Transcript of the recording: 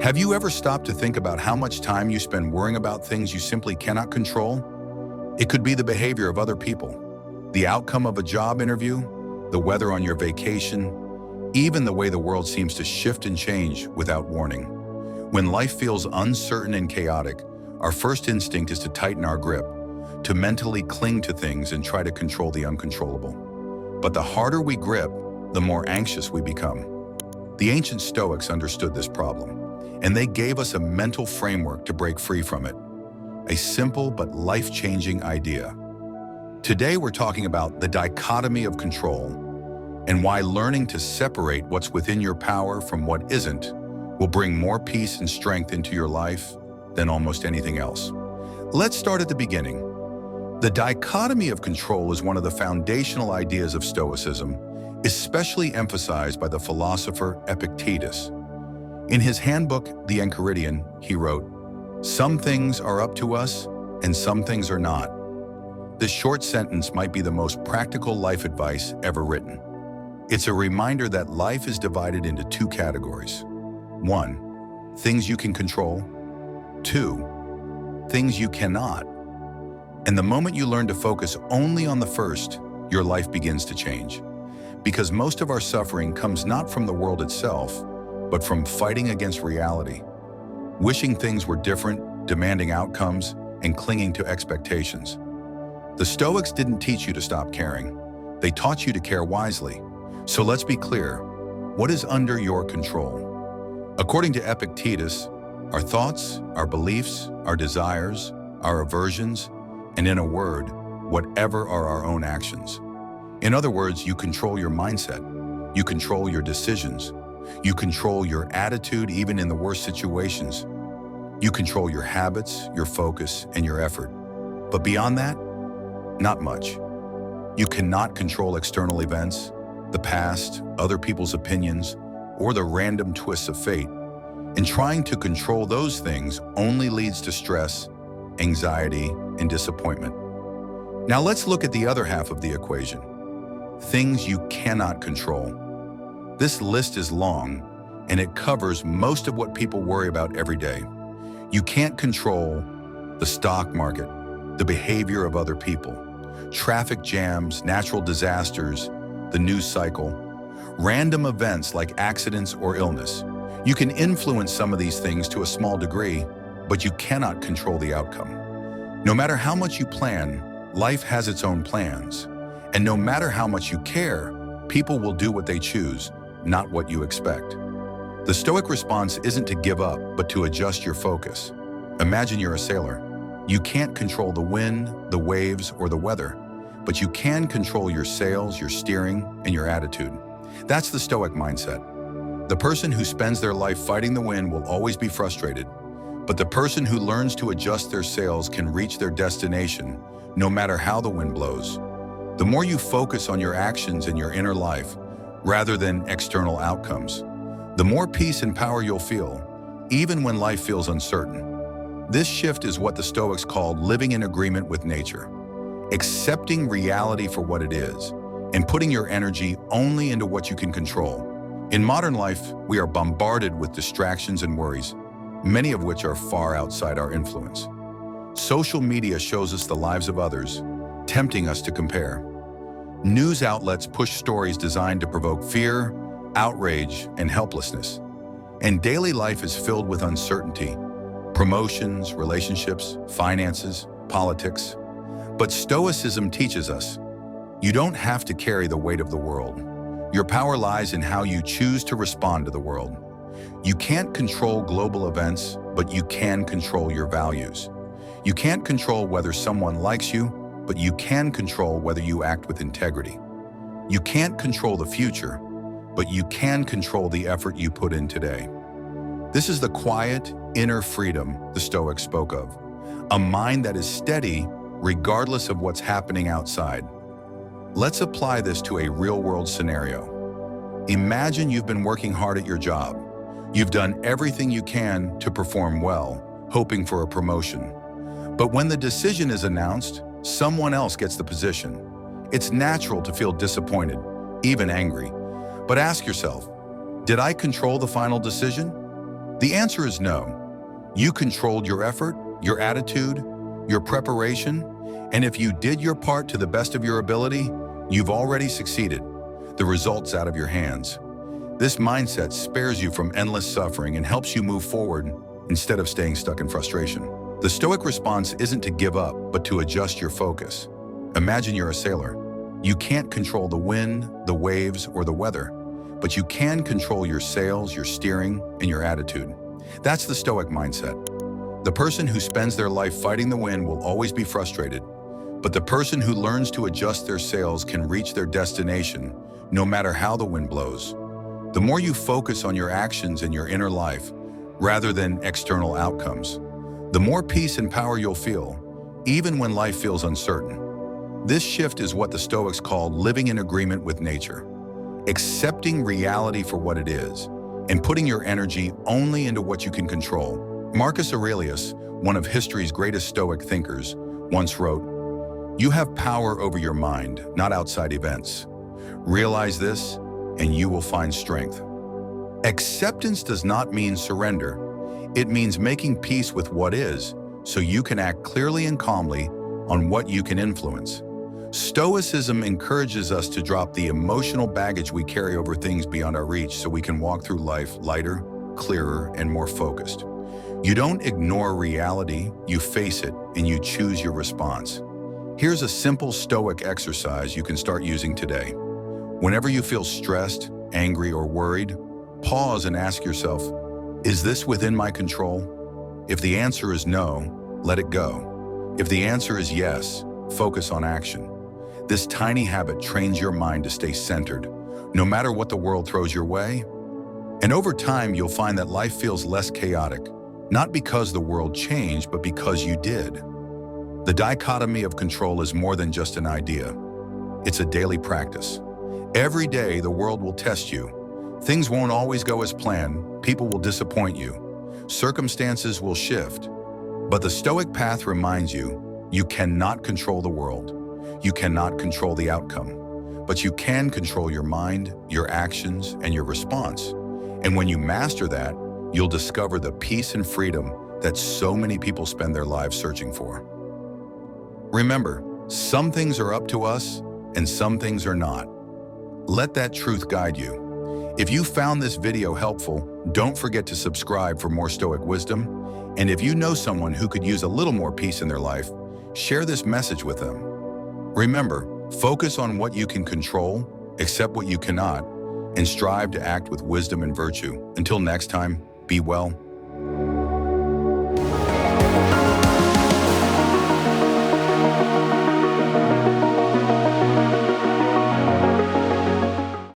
Have you ever stopped to think about how much time you spend worrying about things you simply cannot control? It could be the behavior of other people, the outcome of a job interview, the weather on your vacation, even the way the world seems to shift and change without warning. When life feels uncertain and chaotic, our first instinct is to tighten our grip, to mentally cling to things and try to control the uncontrollable. But the harder we grip, the more anxious we become. The ancient Stoics understood this problem, and they gave us a mental framework to break free from it. A simple but life-changing idea. Today we're talking about the dichotomy of control and why learning to separate what's within your power from what isn't will bring more peace and strength into your life than almost anything else. Let's start at the beginning. The dichotomy of control is one of the foundational ideas of Stoicism, especially emphasized by the philosopher Epictetus. In his handbook, The Enchiridion, he wrote, "Some things are up to us, and some things are not." This short sentence might be the most practical life advice ever written. It's a reminder that life is divided into two categories. 1, things you can control. 2, things you cannot. And the moment you learn to focus only on the first, your life begins to change. Because most of our suffering comes not from the world itself, but from fighting against reality, wishing things were different, demanding outcomes, and clinging to expectations. The Stoics didn't teach you to stop caring. They taught you to care wisely. So let's be clear, what is under your control? According to Epictetus, our thoughts, our beliefs, our desires, our aversions, and in a word, whatever are our own actions. In other words, you control your mindset, you control your decisions, you control your attitude even in the worst situations. You control your habits, your focus, and your effort. But beyond that, not much. You cannot control external events, the past, other people's opinions, or the random twists of fate. And trying to control those things only leads to stress, anxiety, and disappointment. Now let's look at the other half of the equation. Things you cannot control. This list is long, and it covers most of what people worry about every day. You can't control the stock market, the behavior of other people, traffic jams, natural disasters, the news cycle, random events like accidents or illness. You can influence some of these things to a small degree, but you cannot control the outcome. No matter how much you plan, life has its own plans. And no matter how much you care, people will do what they choose, not what you expect. The Stoic response isn't to give up, but to adjust your focus. Imagine you're a sailor. You can't control the wind, the waves, or the weather, but you can control your sails, your steering, and your attitude. That's the Stoic mindset. The person who spends their life fighting the wind will always be frustrated, but the person who learns to adjust their sails can reach their destination, no matter how the wind blows. The more you focus on your actions and your inner life, rather than external outcomes, the more peace and power you'll feel, even when life feels uncertain. This shift is what the Stoics called living in agreement with nature, accepting reality for what it is, and putting your energy only into what you can control. In modern life, we are bombarded with distractions and worries, many of which are far outside our influence. Social media shows us the lives of others, tempting us to compare. News outlets push stories designed to provoke fear, outrage, and helplessness. And daily life is filled with uncertainty, promotions, relationships, finances, politics. But Stoicism teaches us, you don't have to carry the weight of the world. Your power lies in how you choose to respond to the world. You can't control global events, but you can control your values. You can't control whether someone likes you, but you can control whether you act with integrity. You can't control the future, but you can control the effort you put in today. This is the quiet, inner freedom the Stoics spoke of, a mind that is steady regardless of what's happening outside. Let's apply this to a real-world scenario. Imagine you've been working hard at your job. You've done everything you can to perform well, hoping for a promotion. But when the decision is announced, someone else gets the position. It's natural to feel disappointed, even angry. But ask yourself, did I control the final decision? The answer is no. You controlled your effort, your attitude, your preparation, and if you did your part to the best of your ability, you've already succeeded. The result's out of your hands. This mindset spares you from endless suffering and helps you move forward instead of staying stuck in frustration. The Stoic response isn't to give up, but to adjust your focus. Imagine you're a sailor. You can't control the wind, the waves, or the weather, but you can control your sails, your steering, and your attitude. That's the Stoic mindset. The person who spends their life fighting the wind will always be frustrated, but the person who learns to adjust their sails can reach their destination, no matter how the wind blows. The more you focus on your actions and your inner life, rather than external outcomes, the more peace and power you'll feel, even when life feels uncertain. This shift is what the Stoics call living in agreement with nature, accepting reality for what it is, and putting your energy only into what you can control. Marcus Aurelius, one of history's greatest Stoic thinkers, once wrote, "You have power over your mind, not outside events. Realize this, and you will find strength." Acceptance does not mean surrender. It means making peace with what is, so you can act clearly and calmly on what you can influence. Stoicism encourages us to drop the emotional baggage we carry over things beyond our reach so we can walk through life lighter, clearer, and more focused. You don't ignore reality, you face it, and you choose your response. Here's a simple Stoic exercise you can start using today. Whenever you feel stressed, angry, or worried, pause and ask yourself, is this within my control? If the answer is no, let it go. If the answer is yes, focus on action. This tiny habit trains your mind to stay centered, no matter what the world throws your way. And over time, you'll find that life feels less chaotic, not because the world changed, but because you did. The dichotomy of control is more than just an idea. It's a daily practice. Every day, the world will test you. Things won't always go as planned, people will disappoint you, circumstances will shift. But the Stoic path reminds you, you cannot control the world. You cannot control the outcome. But you can control your mind, your actions, and your response. And when you master that, you'll discover the peace and freedom that so many people spend their lives searching for. Remember, some things are up to us, and some things are not. Let that truth guide you. If you found this video helpful, don't forget to subscribe for more Stoic wisdom. And if you know someone who could use a little more peace in their life, share this message with them. Remember, focus on what you can control, accept what you cannot, and strive to act with wisdom and virtue. Until next time, be well.